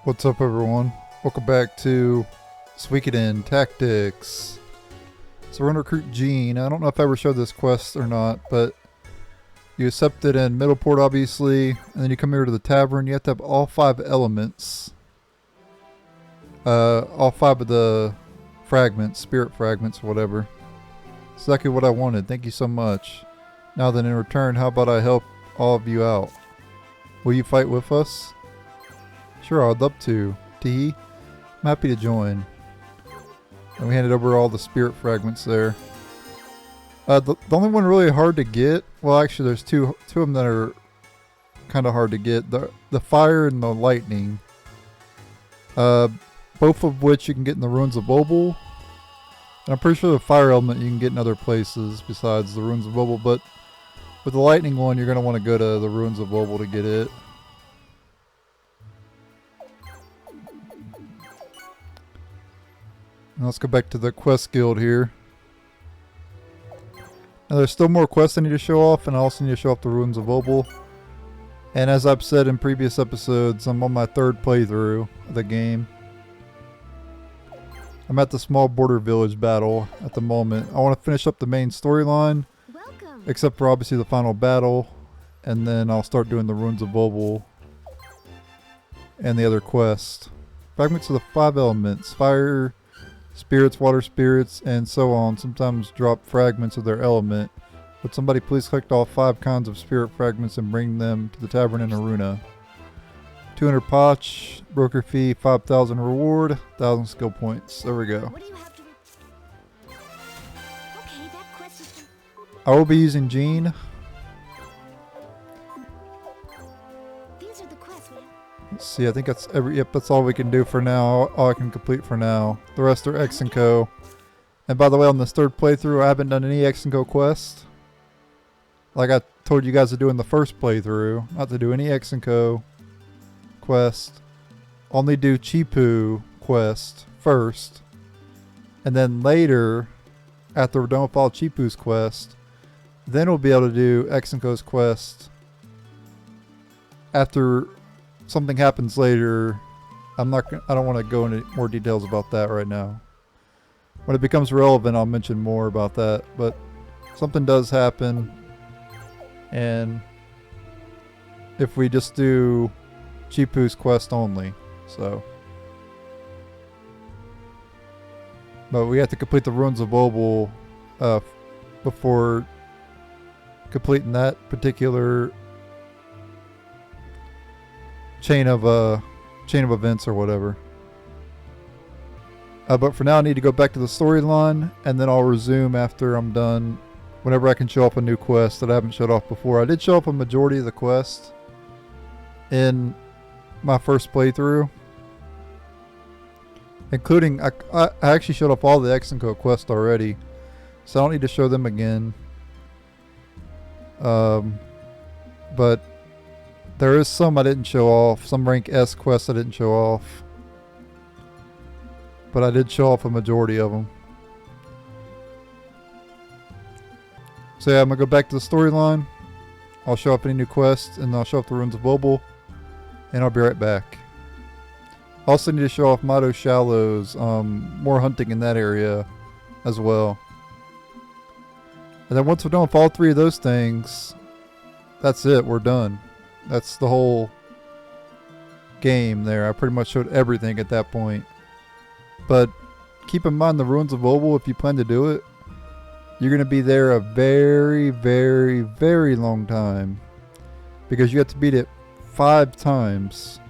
What's up, everyone? Welcome back to Suikoden Tactics. So we're gonna recruit Jeane. I don't know if I ever showed this quest or not, but you accept it in Middleport, obviously, and then you come here to the tavern. You have to have all 5 elements. All 5 of the fragments, spirit fragments, whatever. Exactly what I wanted. Thank you so much. Now then, in return, how about I help all of you out? Will you fight with us? Sure, I'd love to. Tee, I'm happy to join. And we handed over all the spirit fragments there. The only one really hard to get, well actually there's two of them that are kind of hard to get. The fire and the lightning. Both of which you can get in the Ruins of Obel. And I'm pretty sure the fire element you can get in other places besides the Ruins of Obel, but with the lightning one you're going to want to go to the Ruins of Obel to get it. Now let's go back to the quest guild here. Now there's still more quests I need to show off, and I also need to show off the Ruins of Obel. And as I've said in previous episodes, I'm on my 3rd playthrough of the game. I'm at the small border village battle at the moment. I want to finish up the main storyline, except for obviously the final battle, and then I'll start doing the Ruins of Obel and the other quests. Fragments of the 5 elements: fire, spirits, water spirits, and so on sometimes drop fragments of their element. Would somebody please collect all 5 kinds of spirit fragments and bring them to the tavern in Aruna? 200 potch, broker fee, 5,000 reward, 1,000 skill points. There we go. What do you have to Okay, that quest is I will be using Jeane. These are the quests. Let's see, I think that's that's all we can do for now. All I can complete for now. The rest are X and Co. And by the way, on this 3rd playthrough, I haven't done any X and Co quest. Like I told you guys to do in the 1st playthrough, not to do any X and Co quest. Only do Chipu quest first, and then later, after we're done with all Chipu's quest, then we'll be able to do X and Co's quest. After something happens later, I don't want to go into more details about that right now. When it becomes relevant, I'll mention more about that, but something does happen, and if we just do Chipu's quest only, so. But we have to complete the Ruins of Obel before completing that particular chain of events or whatever. But for now I need to go back to the storyline, and then I'll resume after I'm done, whenever I can show off a new quest that I haven't showed off before. I did show off a majority of the quest in my 1st playthrough, including I actually showed off all the X and Co quests already, so I don't need to show them again. But there is some I didn't show off, some rank S quests I didn't show off, but I did show off a majority of them. So yeah, I'm gonna go back to the storyline. I'll show off any new quests, and I'll show off the Ruins of Obel, and I'll be right back. Also need to show off Mado Shallows, more hunting in that area as well. And then once we're done with all 3 of those things, that's it, we're done. That's the whole game there. I pretty much showed everything at that point. But keep in mind the Ruins of Obel, if you plan to do it, you're going to be there a very, very, very long time. Because you have to beat it 5 times.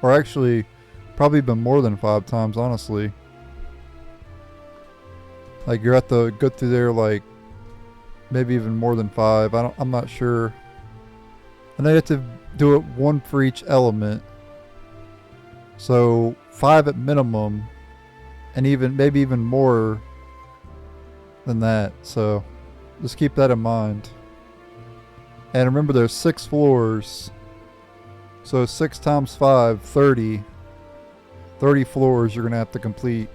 Or actually, probably been more than 5 times, honestly. Like, you have to go through there, like, maybe even more than 5. I'm not sure. And then you have to do it 1 for each element. So, 5 at minimum. And maybe even more than that. So, just keep that in mind. And remember, there's 6 floors. So 6 times 5, 30. 30 floors you're going to have to complete.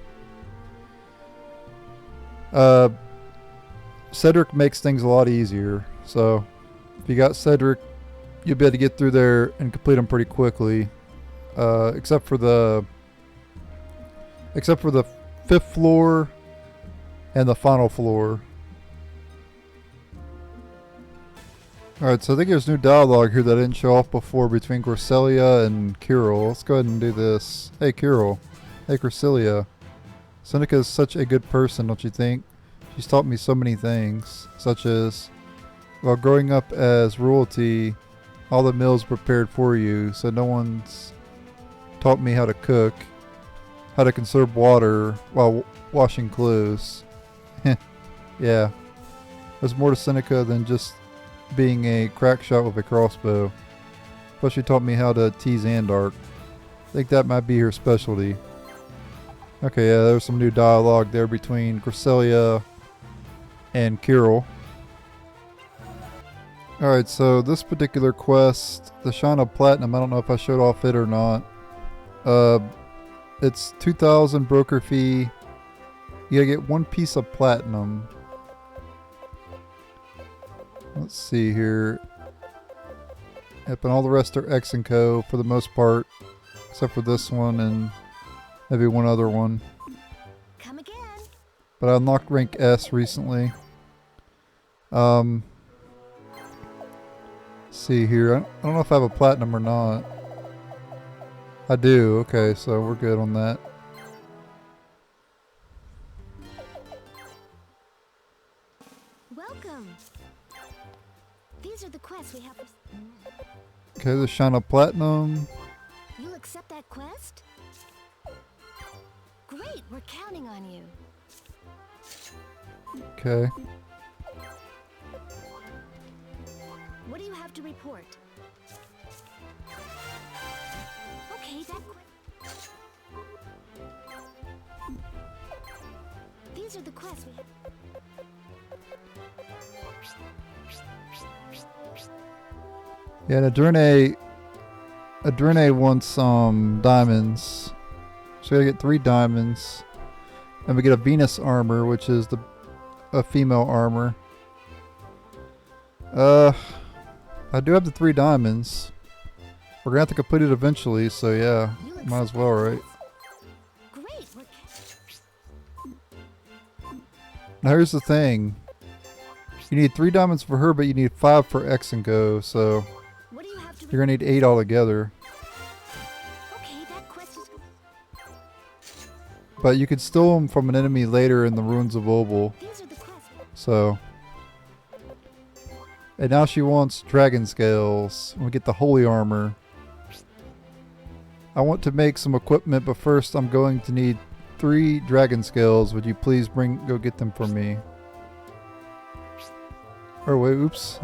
Cedric makes things a lot easier. So if you got Cedric, you'll be able to get through there and complete them pretty quickly. except for the 5th floor and the final floor. Alright, so I think there's new dialogue here that I didn't show off before between Corselia and Kirill. Let's go ahead and do this. Hey Kirill. Hey Corselia. Seneca is such a good person, don't you think? She's taught me so many things, such as, while growing up as royalty, all the meals prepared for you, so no one's taught me how to cook, how to conserve water while washing clothes. Yeah, there's more to Seneca than just being a crack shot with a crossbow. Plus she taught me how to tease Andark. I think that might be her specialty. Okay, yeah, there's some new dialogue there between Corselia and Kirill. Alright, so this particular quest, the Shrine of Platinum, I don't know if I showed off it or not. It's 2,000 broker fee. You gotta get 1 piece of platinum. Let's see here. Yep, and all the rest are X and Co for the most part, except for this one and maybe one other one. Come again. But I unlocked rank S recently. Let's see here. I don't know if I have a platinum or not. I do. Okay, so we're good on that. Welcome. These are the quests we have. Okay, the Shrine of Platinum. You'll accept that quest? Great, we're counting on you. Okay. What do you have to report? Okay, these are the quests we have. Yeah, and Adrene wants diamonds. So we gotta get 3 diamonds. And we get a Venus armor, which is a female armor. I do have the 3 diamonds. We're gonna have to complete it eventually, so yeah, might as well, right? Great, Now here's the thing. You need 3 diamonds for her, but you need 5 for X and Go, so what do you have to you're gonna need 8 altogether. Okay, that quest is. But you could steal them from an enemy later in the Ruins of Obel. These are the quests. So. And now she wants dragon scales. And we get the holy armor. I want to make some equipment, but first I'm going to need 3 dragon scales. Would you please go get them for me? Oh wait, oops.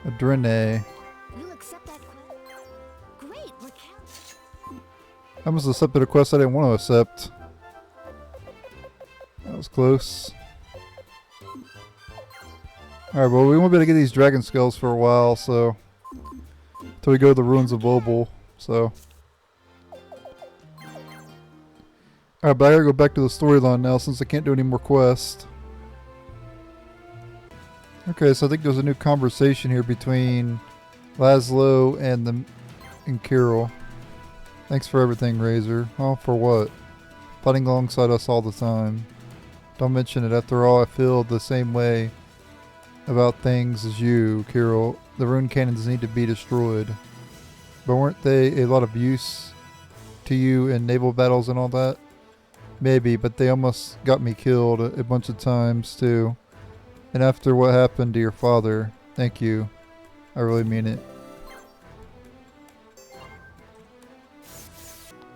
Adrene. You'll accept that quest? Great, we're counting. I almost accepted a quest I didn't want to accept. That was close. Alright, well we won't be able to get these dragon scales for a while, so until we go to the Ruins of Obel, so. Alright, but I gotta go back to the storyline now since I can't do any more quests. Okay, so I think there's a new conversation here between Laszlo and Kirill. Thanks for everything, Razor. Oh, for what? Fighting alongside us all the time. Don't mention it. After all, I feel the same way about things as you, Kirill. The rune cannons need to be destroyed. But weren't they a lot of use to you in naval battles and all that? Maybe, but they almost got me killed a bunch of times too. And after what happened to your father, thank you. I really mean it.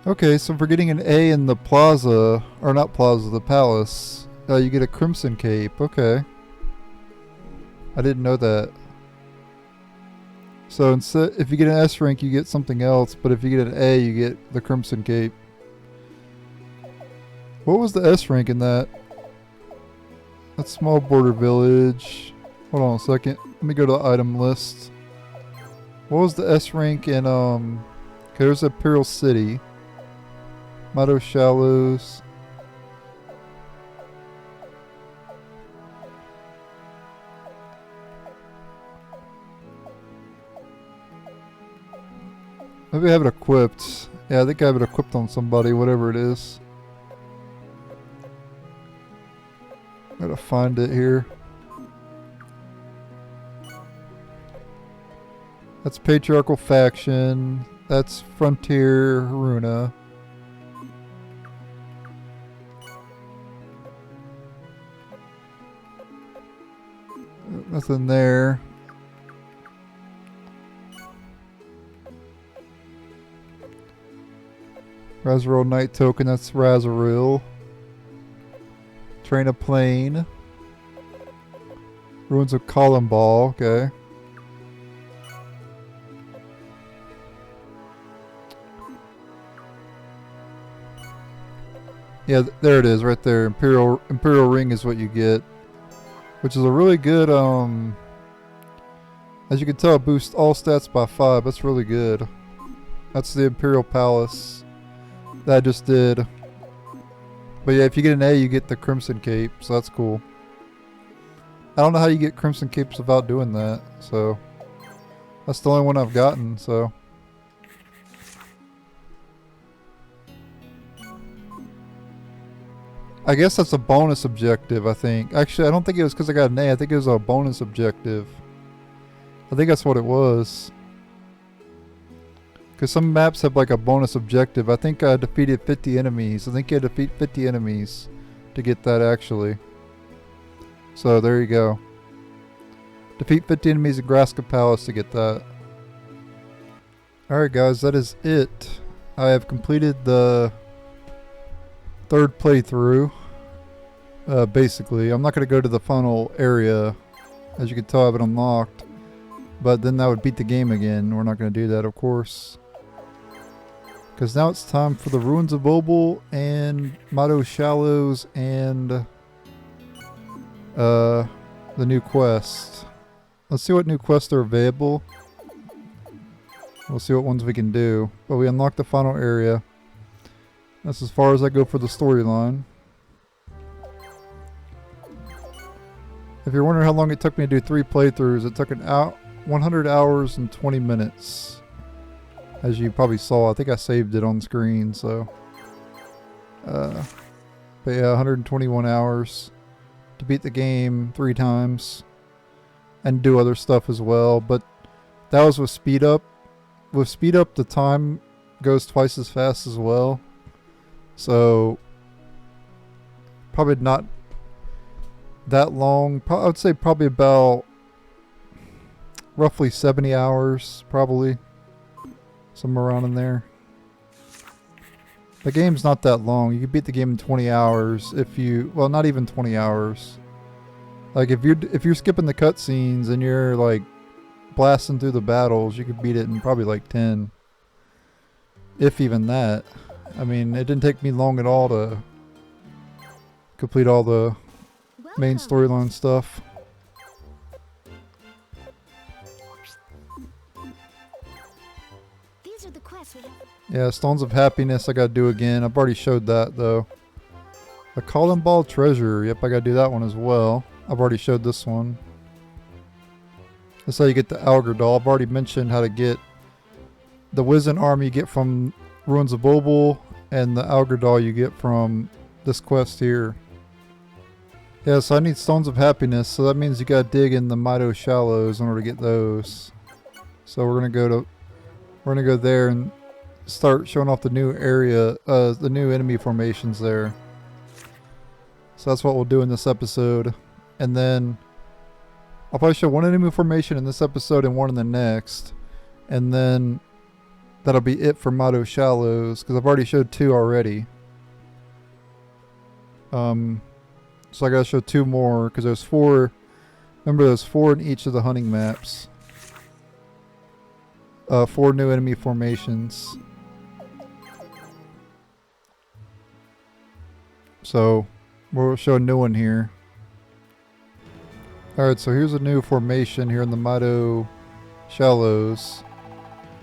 Okay, so for getting an A in the plaza, or not plaza, the palace, you get a crimson cape. Okay. I didn't know that. So instead, if you get an S rank, you get something else, but if you get an A, you get the crimson cape. What was the S rank in that? That small border village. Hold on a second. Let me go to the item list. What was the S rank in, okay, there's Imperial City. Mado Shallows. Maybe I have it equipped. Yeah, I think I have it equipped on somebody, whatever it is. Gotta find it here. That's Patriarchal Faction. That's Frontier Haruna. Nothing there. Razoril Knight Token, that's Razoril. Train a Plane. Ruins of Column Ball, okay. Yeah, there it is, right there. Imperial Ring is what you get, which is a really good. As you can tell, boosts all stats by 5. That's really good. That's the Imperial Palace that I just did. But yeah, if you get an A, you get the Crimson Cape, so that's cool. I don't know how you get Crimson Capes without doing that, so that's the only one I've gotten, so. I guess that's a bonus objective, I think. Actually, I don't think it was because I got an A. I think it was a bonus objective. I think that's what it was. Because some maps have like a bonus objective. I think I defeated 50 enemies. I think you had to defeat 50 enemies to get that actually. So there you go. Defeat 50 enemies in Graska Palace to get that. Alright guys, that is it. I have completed the 3rd playthrough. Basically. I'm not going to go to the final area. As you can tell, I have it unlocked. But then that would beat the game again. We're not going to do that, of course. Because now it's time for the Ruins of Obel and Mato Shallows and the new quest. Let's see what new quests are available. We'll see what ones we can do. But we unlocked the final area. That's as far as I go for the storyline. If you're wondering how long it took me to do 3 playthroughs, it took 100 hours and 20 minutes. As you probably saw, I think I saved it on screen, so. But yeah, 121 hours to beat the game 3 times. And do other stuff as well, but that was with speed up. With speed up, the time goes twice as fast as well. So, probably not that long. I would say probably about roughly 70 hours, probably. Somewhere around in there. The game's not that long. You can beat the game in 20 hours if you, well, not even 20 hours. Like if you're skipping the cutscenes and you're like blasting through the battles, you could beat it in probably like 10. If even that. I mean, it didn't take me long at all to complete all the main storyline stuff. These are the quests we have. Yeah, Stones of Happiness I gotta do again. I've already showed that though. The Column Ball Treasure. Yep, I gotta do that one as well. I've already showed this one. That's how you get the Algar Doll. I've already mentioned how to get the Wizen Arm you get from Ruins of Obel, and the Algar Doll you get from this quest here. Yeah, so I need Stones of Happiness, so that means you gotta dig in the Mato Shallows in order to get those. So we're gonna go there and start showing off the new area, the new enemy formations there. So that's what we'll do in this episode. And then I'll probably show one enemy formation in this episode and one in the next. And then that'll be it for Mato Shallows, because I've already showed 2 already. So I gotta show 2 more, because there's 4. Remember, there's 4 in each of the hunting maps. 4 new enemy formations. So we'll show a new one here. Alright, so here's a new formation here in the Mato Shallows.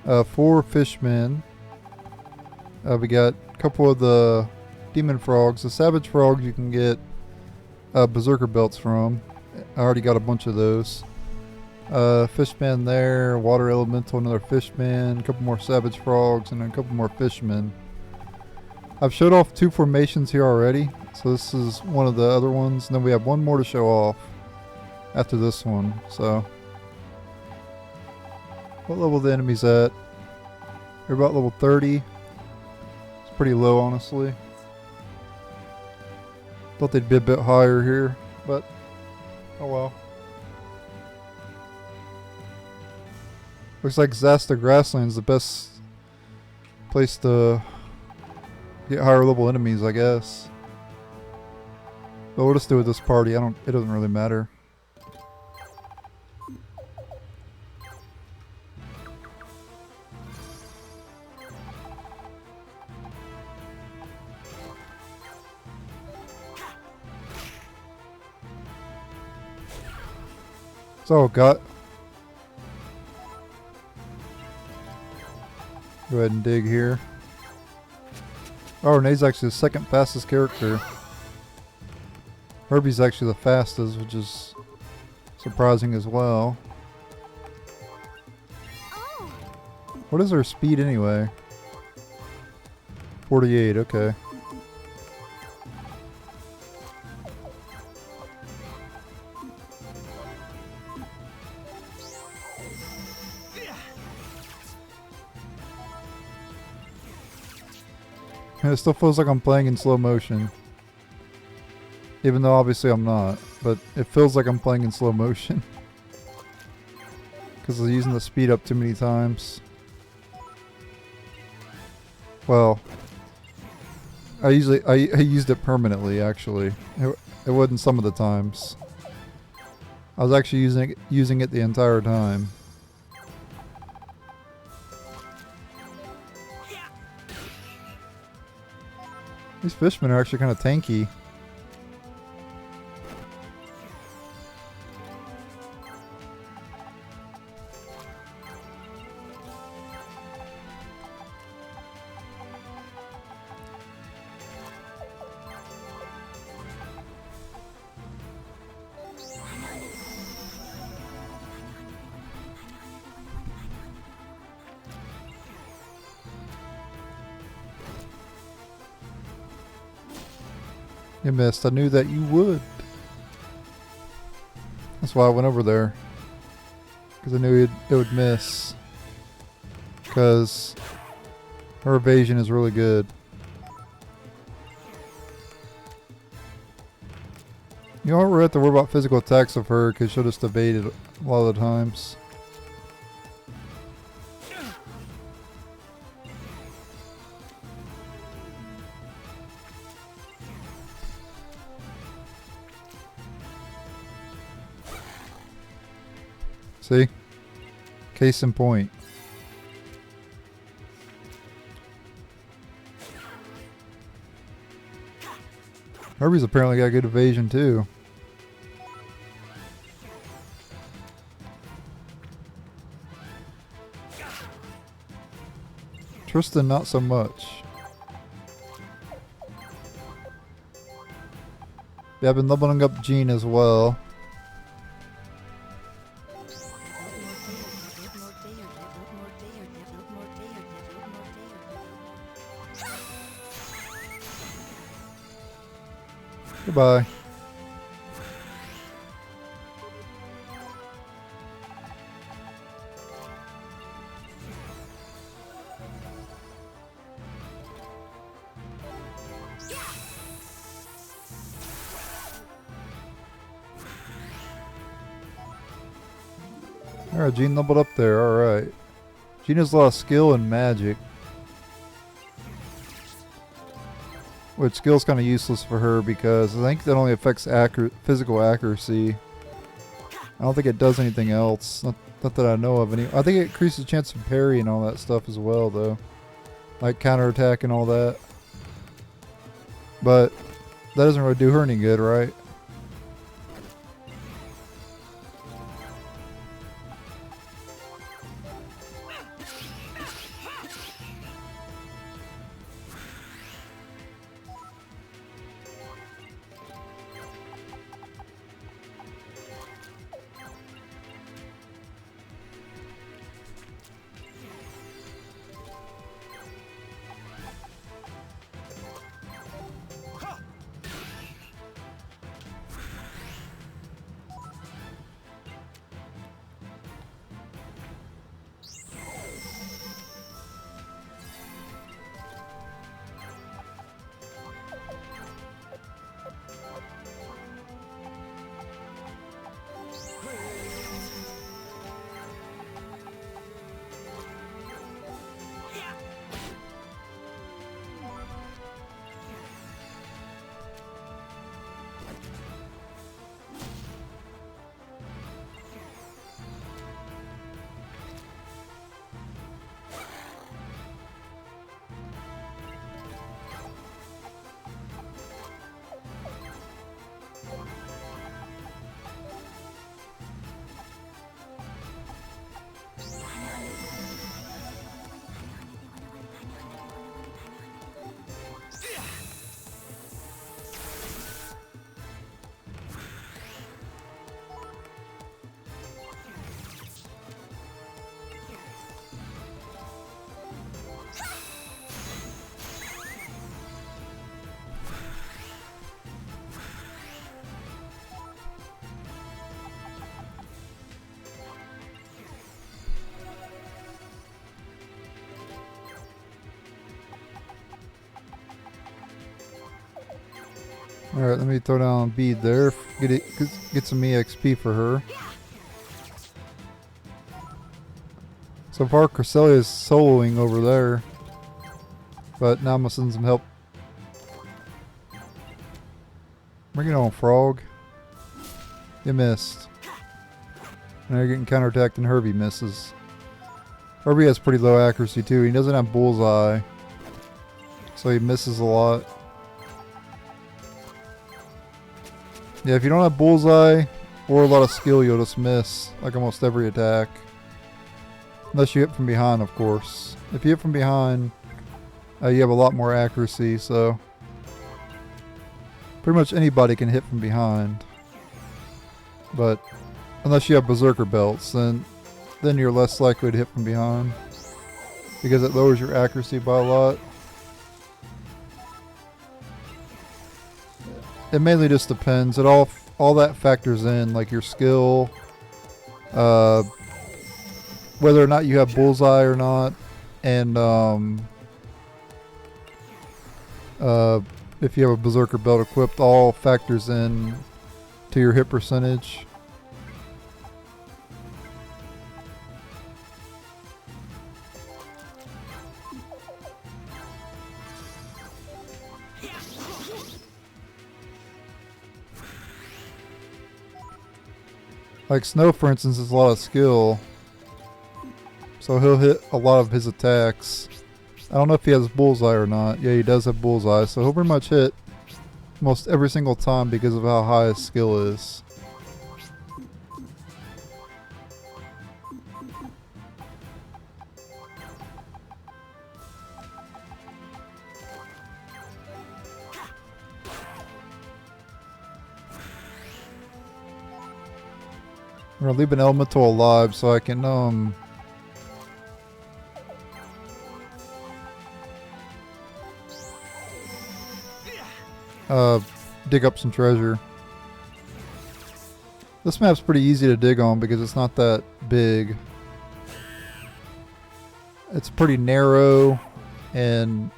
4 fishmen. We got a couple of the demon frogs. The savage frogs you can get berserker belts from. I already got a bunch of those. Fishman there, water elemental, another fishman, a couple more savage frogs, and a couple more fishmen. I've showed off 2 formations here already, so this is one of the other ones, and then we have 1 more to show off after this one. So, what level the enemy's at? They're about level 30. It's pretty low, honestly. Thought they'd be a bit higher here, but oh well. Looks like Zasta Grassland's the best place to get higher level enemies, I guess. But we'll just do with this party. It doesn't really matter. So, got. Go ahead and dig here. Oh, Renee's actually the second fastest character. Herbie's actually the fastest, which is surprising as well. Oh. What is her speed anyway? 48, okay. It still feels like I'm playing in slow motion. Even though obviously I'm not. But it feels like I'm playing in slow motion. Because I'm using the speed up too many times. Well, I used it permanently actually. It wasn't some of the times. I was actually using it the entire time. These fishmen are actually kind of tanky. You missed. I knew that you would. That's why I went over there. Because I knew it would miss. Because her evasion is really good. You don't really have to worry about physical attacks of her because she'll just evade it a lot of the times. See? Case in point. Herbie's apparently got good evasion too. Tristan, not so much. Yeah, I've been leveling up Jeane as well. Goodbye. Alright, Jeane leveled up there, alright. Jeane has a lot of skill and magic. Which skill's kind of useless for her because I think that only affects physical accuracy. I don't think it does anything else. Not that I know of any. I think it increases the chance of parry and all that stuff as well though. Like counterattack and all that. But that doesn't really do her any good, right? Alright, let me throw down a bead there. Get some EXP for her. So far, Cresselia is soloing over there. But now I'm going to send some help. Bring it on, Frog. You missed. Now you're getting counterattacked and Herbie misses. Herbie has pretty low accuracy too. He doesn't have bullseye. So he misses a lot. Yeah, if you don't have bullseye or a lot of skill, you'll just miss like almost every attack. Unless you hit from behind, of course. If you hit from behind, you have a lot more accuracy, so pretty much anybody can hit from behind. But unless you have berserker belts, then you're less likely to hit from behind because it lowers your accuracy by a lot. It mainly just depends. It all that factors in, like your skill, whether or not you have bullseye or not, and if you have a berserker belt equipped, all factors in to your hit percentage. Like Snow, for instance, is a lot of skill. So he'll hit a lot of his attacks. I don't know if he has bullseye or not. Yeah, he does have bullseye. So he'll pretty much hit most every single time because of how high his skill is. I'm gonna leave an elemental alive so I can dig up some treasure. This map's pretty easy to dig on because it's not that big. It's pretty narrow and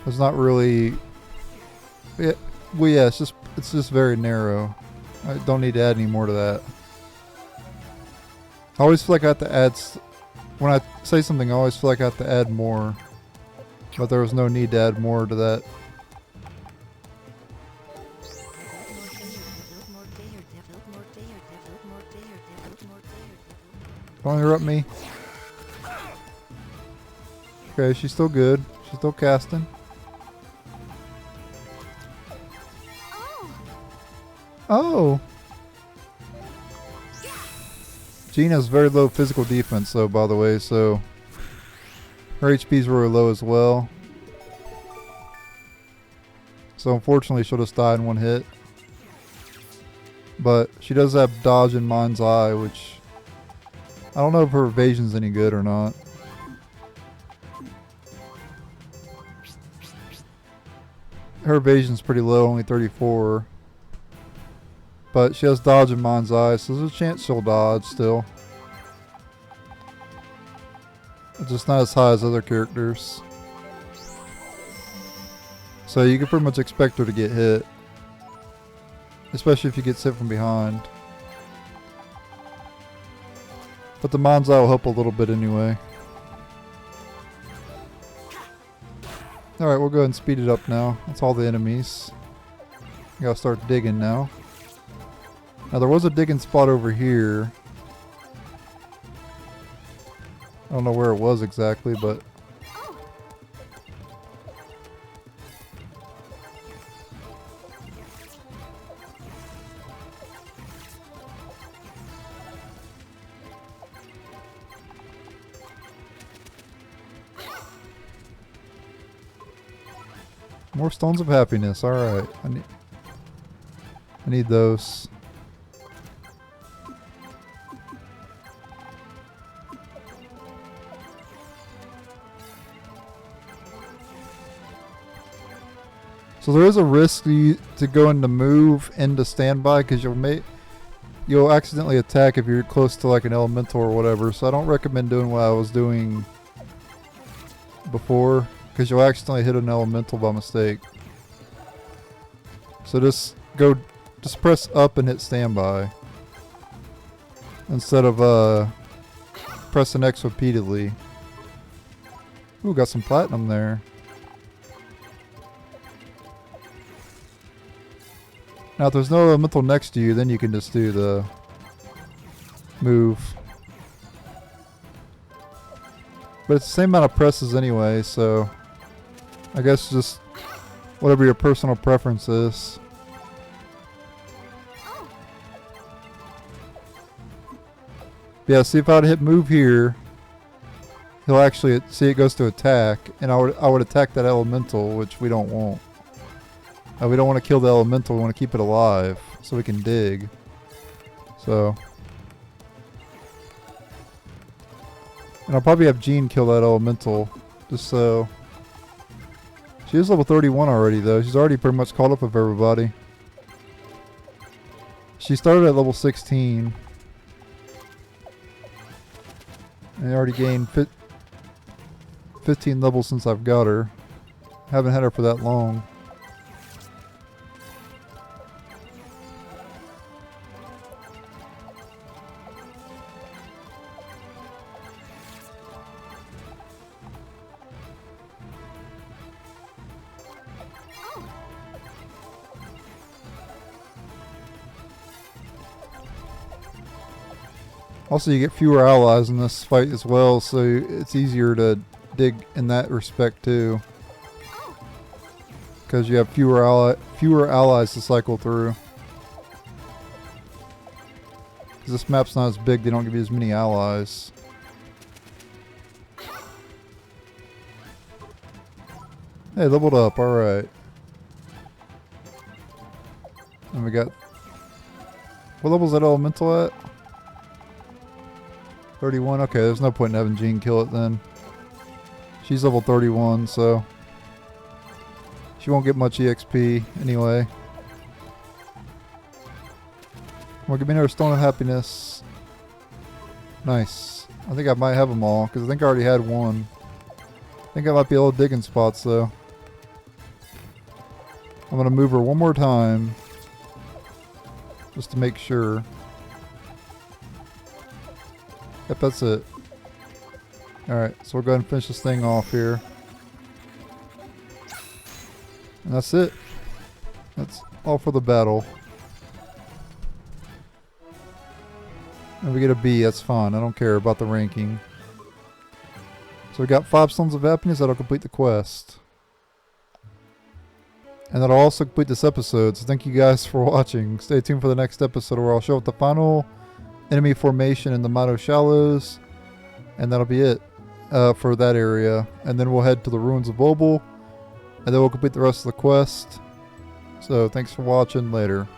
there's not really it's just very narrow. I don't need to add any more to that. I always feel like I have to add, when I say something I always feel like I have to add more, but there was no need to add more to that. Don't interrupt me. Okay, she's still good. She's still casting. Oh! Jeane has very low physical defense though, by the way, so her HP is really low as well. So unfortunately she'll just die in one hit. But she does have dodge and mind's eye, which I don't know if her evasion's any good or not. Her evasion's pretty low, only 34. But she has dodge and mind's eye, so there's a chance she'll dodge still. It's just not as high as other characters. So you can pretty much expect her to get hit. Especially if you get hit from behind. But the mind's eye will help a little bit anyway. Alright, we'll go ahead and speed it up now. That's all the enemies. You gotta start digging now. Now there was a digging spot over here. I don't know where it was exactly, but more stones of happiness. All right, I need those. So there is a risk to go into move into standby because you'll accidentally attack if you're close to like an elemental or whatever. So I don't recommend doing what I was doing before because you'll accidentally hit an elemental by mistake. So just press up and hit standby. Instead of pressing X repeatedly. Ooh, got some platinum there. Now if there's no elemental next to you, then you can just do the move. But it's the same amount of presses anyway, so I guess just whatever your personal preference is. Yeah, see if I would hit move here, he'll actually see it goes to attack, and I would attack that elemental, which we don't want. We don't want to kill the elemental, we want to keep it alive so we can dig. So, and I'll probably have Jeane kill that elemental, just so. She is level 31 already though, she's already pretty much caught up with everybody. She started at level 16. And I already gained 15 levels since I've got her. Haven't had her for that long. Also, you get fewer allies in this fight as well, so it's easier to dig in that respect too. Because you have fewer allies to cycle through. Because this map's not as big, they don't give you as many allies. Hey, leveled up, alright. And we got... What level's that elemental at? 31? Okay, there's no point in having Jeane kill it then. She's level 31, so she won't get much EXP anyway. Well, give me another Stone of Happiness. Nice. I think I might have them all, because I think I already had one. I think I might be a little digging spots, though. I'm going to move her one more time, just to make sure. Yep, that's it. Alright, so we'll go ahead and finish this thing off here. And that's it. That's all for the battle. And we get a B, that's fine. I don't care about the ranking. So we got 5 Stones of Happiness, that'll complete the quest. And that'll also complete this episode, so thank you guys for watching. Stay tuned for the next episode where I'll show up the final enemy formation in the Mato Shallows, and that'll be it for that area. And then we'll head to the Ruins of Obel, and then we'll complete the rest of the quest. So thanks for watching. Later.